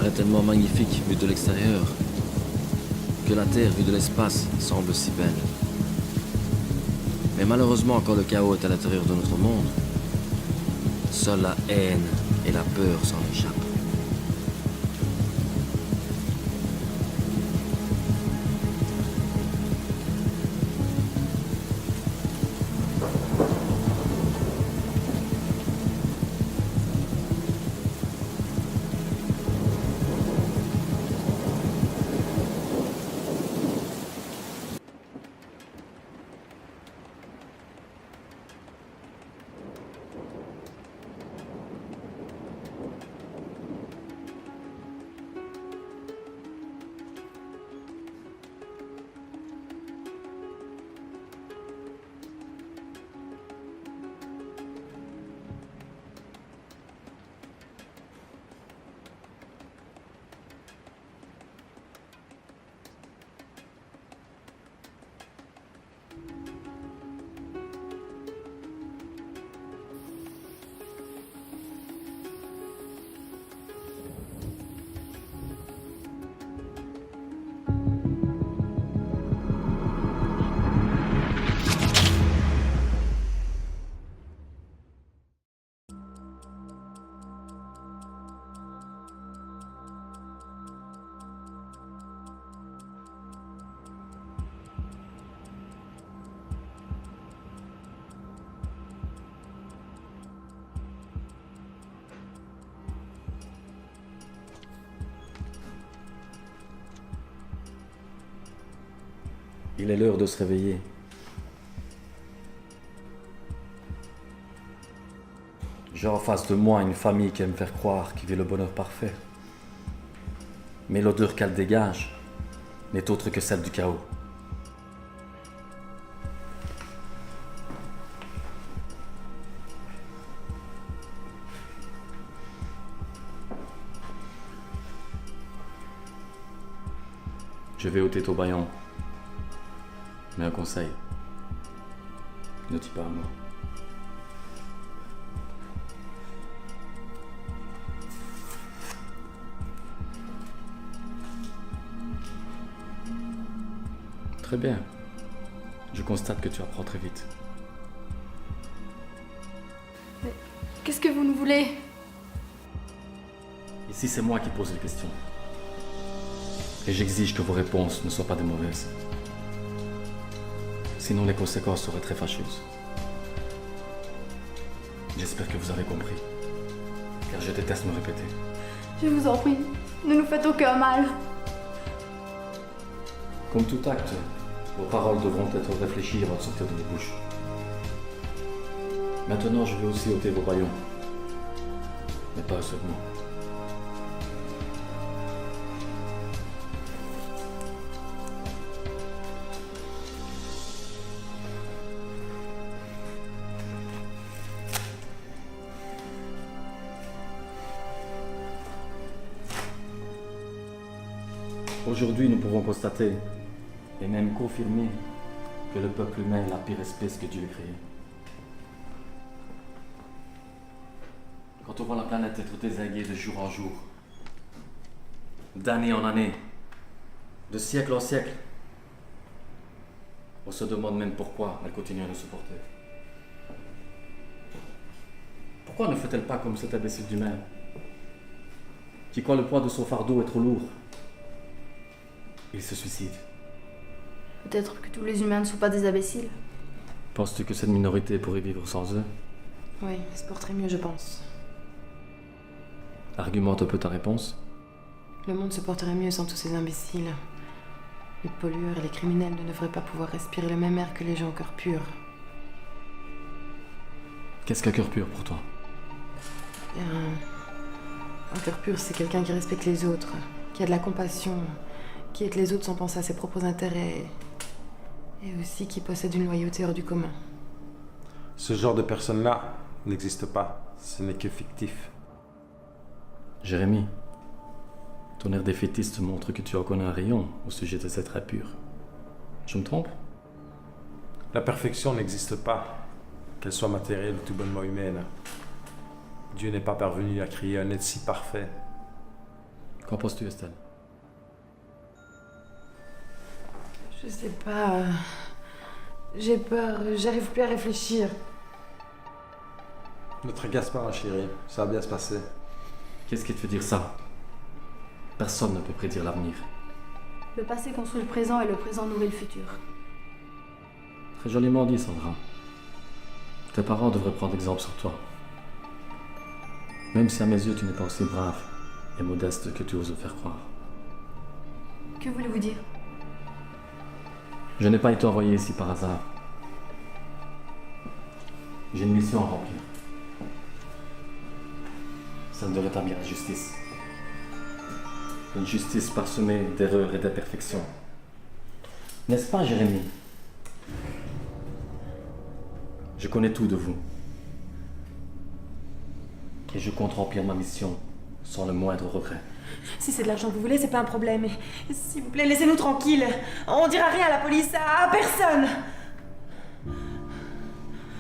paraît tellement magnifique vue de l'extérieur, que la Terre vue de l'espace semble si belle. Mais malheureusement, quand le chaos est à l'intérieur de notre monde, seule la haine et la peur s'en échappent. Il est l'heure de se réveiller. J'ai en face de moi une famille qui aime faire croire qu'il vit le bonheur parfait. Mais l'odeur qu'elle dégage n'est autre que celle du chaos. Je vais ôter ton baillon. Mais un conseil, ne dis pas à moi. Très bien. Je constate que tu apprends très vite. Mais qu'est-ce que vous nous voulez? Ici, c'est moi qui pose les questions. Et j'exige que vos réponses ne soient pas des mauvaises. Sinon, les conséquences seraient très fâcheuses. J'espère que vous avez compris. Car je déteste me répéter. Je vous en prie, ne nous faites aucun mal. Comme tout acte, vos paroles devront être réfléchies avant de sortir de vos bouches. Maintenant, je vais aussi ôter vos baillons. Mais pas un seul mot. Aujourd'hui, nous pouvons constater, et même confirmer, que le peuple humain est la pire espèce que Dieu ait créée. Quand on voit la planète être désinguée de jour en jour, d'année en année, de siècle en siècle, on se demande même pourquoi elle continue à nous supporter. Pourquoi ne fait-elle pas comme cet imbécile d'humain, qui croit le poids de son fardeau est trop lourd? Il se suicide. Peut-être que tous les humains ne sont pas des imbéciles. Penses-tu que cette minorité pourrait vivre sans eux? Oui, ils se porteraient mieux, je pense. Argumente un peu ta réponse. Le monde se porterait mieux sans tous ces imbéciles. Les pollueurs et les criminels ne devraient pas pouvoir respirer le même air que les gens au cœur pur. Qu'est-ce qu'un cœur pur pour toi? Un cœur pur, c'est quelqu'un qui respecte les autres, qui a de la compassion, qui aide les autres sans penser à ses propres intérêts, et aussi qui possède une loyauté hors du commun. Ce genre de personne-là n'existe pas. Ce n'est que fictif. Jérémy, ton air défaitiste montre que tu en connais un rayon au sujet de cette race pure. Je me trompe? La perfection n'existe pas, qu'elle soit matérielle ou tout bonnement humaine. Dieu n'est pas parvenu à créer un être si parfait. Qu'en penses-tu, Estelle? Je sais pas. J'ai peur, j'arrive plus à réfléchir. Ne te tracasse pas, chérie. Ça va bien se passer. Qu'est-ce qui te fait dire ça? Personne ne peut prédire l'avenir. Le passé construit le présent et le présent nourrit le futur. Très joliment dit, Sandra. Tes parents devraient prendre exemple sur toi. Même si à mes yeux tu n'es pas aussi brave et modeste que tu oses le faire croire. Que voulez-vous dire? Je n'ai pas été envoyé ici par hasard. J'ai une mission à remplir. Celle de rétablir la justice. Une justice parsemée d'erreurs et d'imperfections. N'est-ce pas, Jérémie? Je connais tout de vous. Et je compte remplir ma mission sans le moindre regret. Si c'est de l'argent que vous voulez, c'est pas un problème. Mais s'il vous plaît, laissez-nous tranquilles. On dira rien à la police, à personne.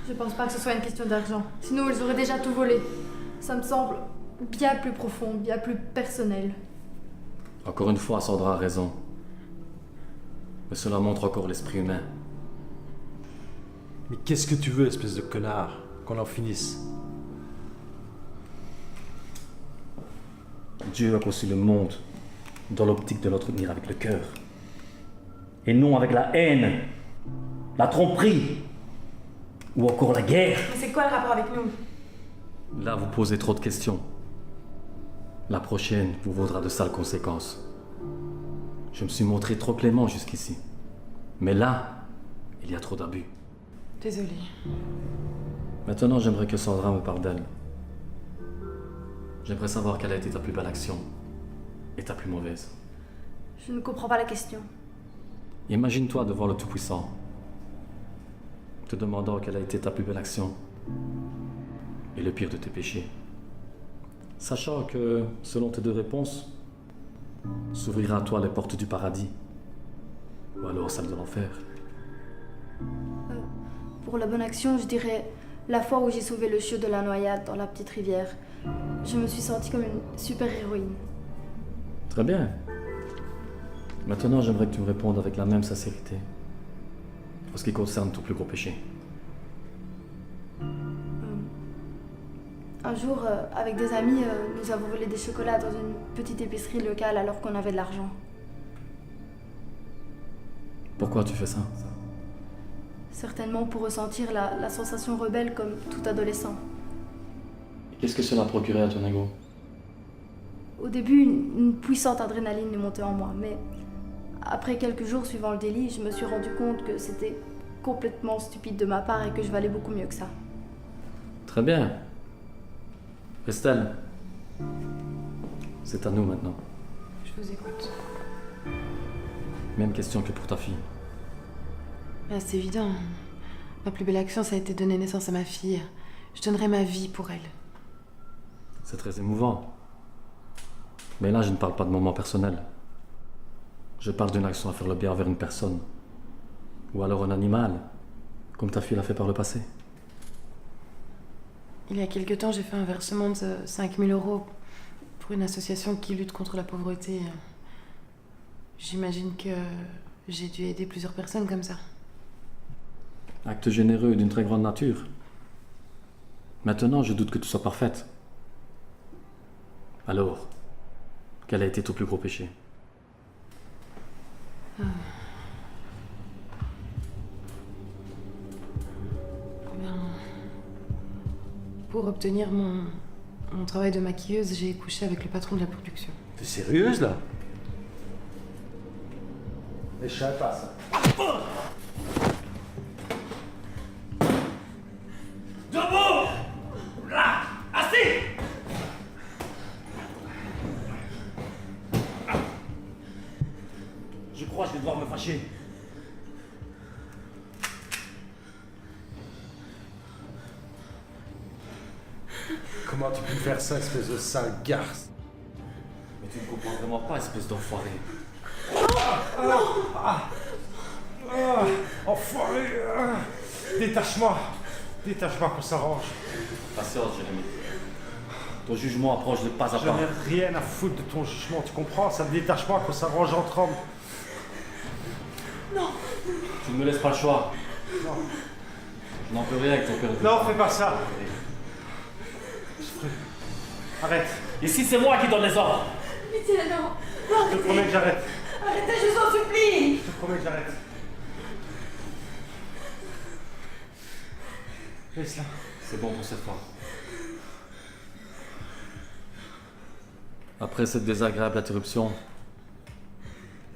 Je pense pas que ce soit une question d'argent. Sinon, ils auraient déjà tout volé. Ça me semble bien plus profond, bien plus personnel. Encore une fois, Sandra a raison. Mais cela montre encore l'esprit humain. Mais qu'est-ce que tu veux, espèce de connard? Qu'on en finisse. Dieu a conçu le monde dans l'optique de l'entretenir avec le cœur. Et non avec la haine, la tromperie ou encore la guerre. Mais c'est quoi le rapport avec nous? Là, vous posez trop de questions. La prochaine vous vaudra de sales conséquences. Je me suis montré trop clément jusqu'ici. Mais là, il y a trop d'abus. Désolée. Maintenant, j'aimerais que Sandra me parle d'elle. J'aimerais savoir quelle a été ta plus belle action et ta plus mauvaise. Je ne comprends pas la question. Imagine-toi devant le Tout-Puissant, te demandant quelle a été ta plus belle action et le pire de tes péchés. Sachant que, selon tes deux réponses, s'ouvrira à toi les portes du paradis ou alors celles de l'enfer. Pour la bonne action, je dirais la fois où j'ai sauvé le chiot de la noyade dans la petite rivière. Je me suis sentie comme une super-héroïne. Très bien. Maintenant, j'aimerais que tu me répondes avec la même sincérité en ce qui concerne ton plus gros péché. Un jour, avec des amis, nous avons volé des chocolats dans une petite épicerie locale alors qu'on avait de l'argent. Pourquoi tu fais ça? Certainement pour ressentir la sensation rebelle comme tout adolescent. Qu'est-ce que cela procurait à ton ego? Au début, une puissante adrénaline est montée en moi, mais après quelques jours suivant le délit, je me suis rendu compte que c'était complètement stupide de ma part et que je valais beaucoup mieux que ça. Très bien. Estelle, c'est à nous maintenant. Je vous écoute. Même question que pour ta fille. Ben, c'est évident. Ma plus belle action, ça a été de donner naissance à ma fille. Je donnerai ma vie pour elle. C'est très émouvant. Mais là, je ne parle pas de moments personnels. Je parle d'une action à faire le bien envers une personne. Ou alors un animal, comme ta fille l'a fait par le passé. Il y a quelque temps, j'ai fait un versement de 5 000 € pour une association qui lutte contre la pauvreté. J'imagine que j'ai dû aider plusieurs personnes comme ça. Acte généreux et d'une très grande nature. Maintenant, je doute que tu sois parfaite. Alors, quel a été ton plus gros péché? Ben, pour obtenir mon travail de maquilleuse, j'ai couché avec le patron de la production. T'es sérieuse, là? Et je savais pas, ça. Debout! Là! Assis! Je crois que je vais devoir me fâcher. Comment tu peux me faire ça, espèce de sale garce? Mais tu ne comprends vraiment pas, espèce d'enfoiré. Enfoiré! Détache-moi! Détache-moi qu'on s'arrange. Patience, Jérémie. Ton jugement approche de pas à Je pas. n'ai rien à foutre de ton jugement, tu comprends? Ça me détache pas quand ça range en tremble. Tu ne me laisses pas le choix. Non. Je n'en peux rien avec ton père. Non, fais pas ça. Arrête. Ici, c'est moi qui donne les ordres. Pitié, non. Je te promets que j'arrête. Arrêtez, je vous en supplie. Je te promets que j'arrête. Laisse-la. C'est bon pour cette fois. Après cette désagréable interruption,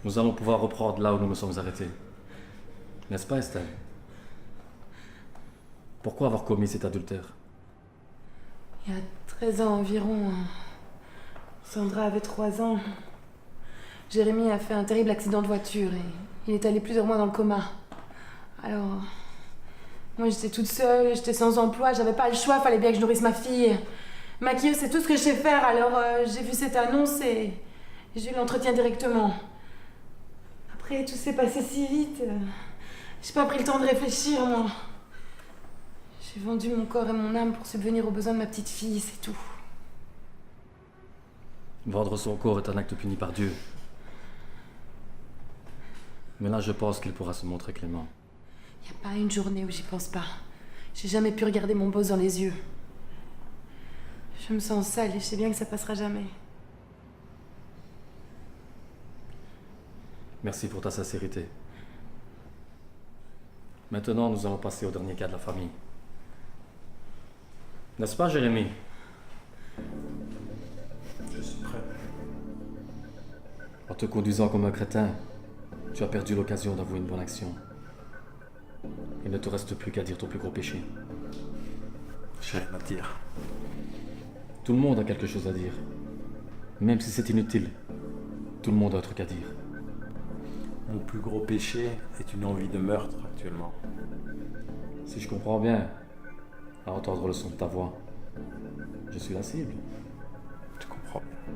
nous allons pouvoir reprendre là où nous nous sommes arrêtés. N'est-ce pas, Estelle? Pourquoi avoir commis cet adultère? Il y a 13 ans environ, Sandra avait 3 ans. Jérémy a fait un terrible accident de voiture et il est allé plusieurs mois dans le coma. Alors, moi j'étais toute seule, j'étais sans emploi, j'avais pas le choix, fallait bien que je nourrisse ma fille. Maquilleuse, c'est tout ce que je sais faire, alors j'ai vu cette annonce et j'ai eu l'entretien directement. Après, tout s'est passé si vite. J'ai pas pris le temps de réfléchir, moi. J'ai vendu mon corps et mon âme pour subvenir aux besoins de ma petite fille, c'est tout. Vendre son corps est un acte puni par Dieu. Mais là, je pense qu'il pourra se montrer clément. Y a pas une journée où j'y pense pas. J'ai jamais pu regarder mon boss dans les yeux. Je me sens sale et je sais bien que ça passera jamais. Merci pour ta sincérité. Maintenant, nous allons passer au dernier cas de la famille. N'est-ce pas, Jérémy? Je suis prêt. En te conduisant comme un crétin, tu as perdu l'occasion d'avouer une bonne action. Il ne te reste plus qu'à dire ton plus gros péché. J'ai rien à dire. Tout le monde a quelque chose à dire. Même si c'est inutile, tout le monde a un truc à dire. Mon plus gros péché est une envie de meurtre actuellement. Si je comprends bien, à entendre le son de ta voix, je suis la cible. Tu comprends bien.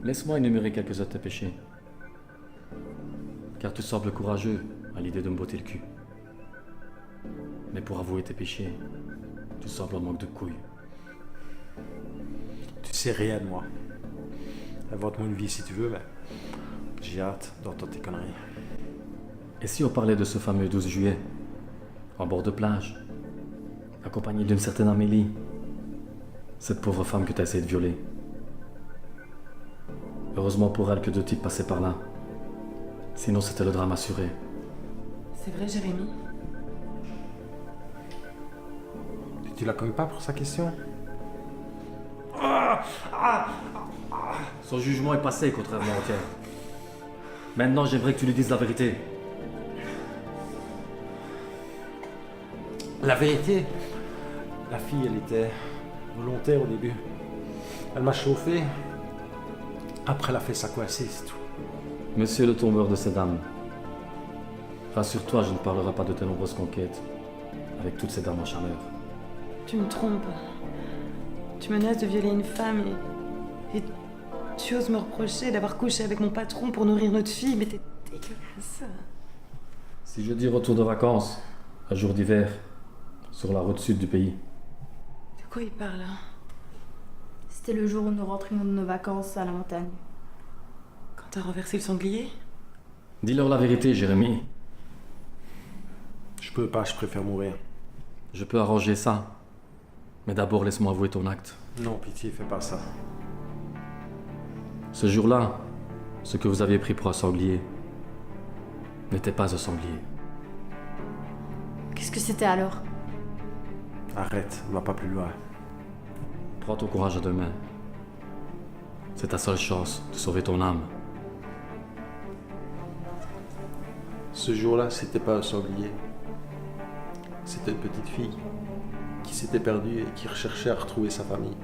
Laisse-moi énumérer quelques-uns de tes péchés. Car tu sembles courageux à l'idée de me botter le cul. Mais pour avouer tes péchés, tu sembles en manque de couilles. Tu sais rien de moi. Invente-moi une vie si tu veux, mais j'ai hâte d'entendre tes conneries. Et si on parlait de ce fameux 12 juillet, en bord de plage, accompagné d'une certaine Amélie, cette pauvre femme que tu as essayé de violer? Heureusement pour elle que 2 types passaient par là. Sinon, c'était le drame assuré. C'est vrai, Jérémy? Tu la cognes pas pour sa question? Son jugement est passé, contrairement au tien. Maintenant, j'aimerais que tu lui dises la vérité. La vérité, la fille, elle était volontaire au début. Elle m'a chauffé. Après, elle a fait sa coincée, c'est tout. Monsieur le tombeur de ces dames, rassure-toi, je ne parlerai pas de tes nombreuses conquêtes avec toutes ces dames en chaleur. Tu me trompes. Tu menaces de violer une femme et tu oses me reprocher d'avoir couché avec mon patron pour nourrir notre fille, mais t'es dégueulasse. Si je dis retour de vacances, un jour d'hiver, sur la route sud du pays, De quoi il parle, hein? C'était le jour où nous rentrions de nos vacances à la montagne. Quand t'as renversé le sanglier? dis-leur la vérité, Jérémy. Je peux pas, je préfère mourir. Je peux arranger ça. Mais d'abord, laisse-moi avouer ton acte. Non, pitié, fais pas ça. Ce jour-là, ce que vous aviez pris pour un sanglier n'était pas un sanglier. Qu'est-ce que c'était alors? Arrête, ne va pas plus loin. Prends ton courage à 2 mains. C'est ta seule chance de sauver ton âme. Ce jour-là, c'était pas un sanglier. C'était une petite fille qui s'était perdue et qui recherchait à retrouver sa famille.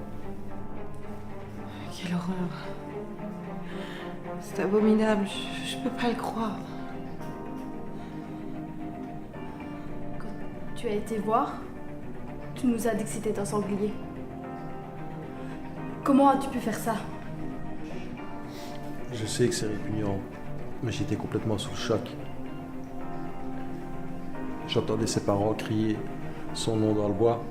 Quelle horreur. C'est abominable, je peux pas le croire. Quand tu as été voir, tu nous as dit que c'était un sanglier. Comment as-tu pu faire ça? Je sais que c'est répugnant, mais j'étais complètement sous le choc. J'entendais ses parents crier son nom dans le bois.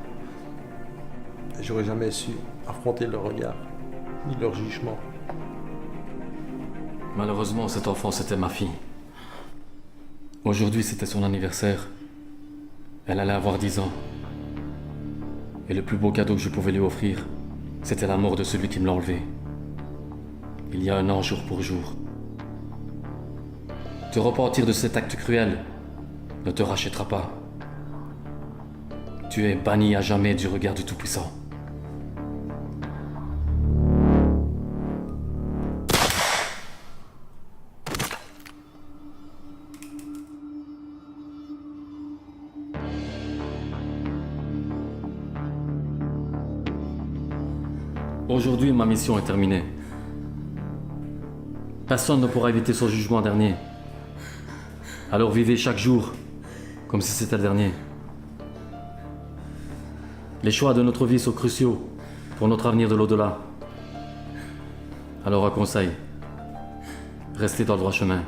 j'aurais jamais su affronter leur regard, ni leur jugement. Malheureusement, cet enfant, c'était ma fille. Aujourd'hui, c'était son anniversaire. Elle allait avoir 10 ans. Et le plus beau cadeau que je pouvais lui offrir, c'était la mort de celui qui me l'a enlevé. Il y a 1 an, jour pour jour. Te repentir de cet acte cruel ne te rachètera pas. Tu es banni à jamais du regard du Tout-Puissant. Aujourd'hui, ma mission est terminée. Personne ne pourra éviter son jugement dernier. Alors vivez chaque jour comme si c'était le dernier. Les choix de notre vie sont cruciaux pour notre avenir de l'au-delà. Alors un conseil, restez dans le droit chemin.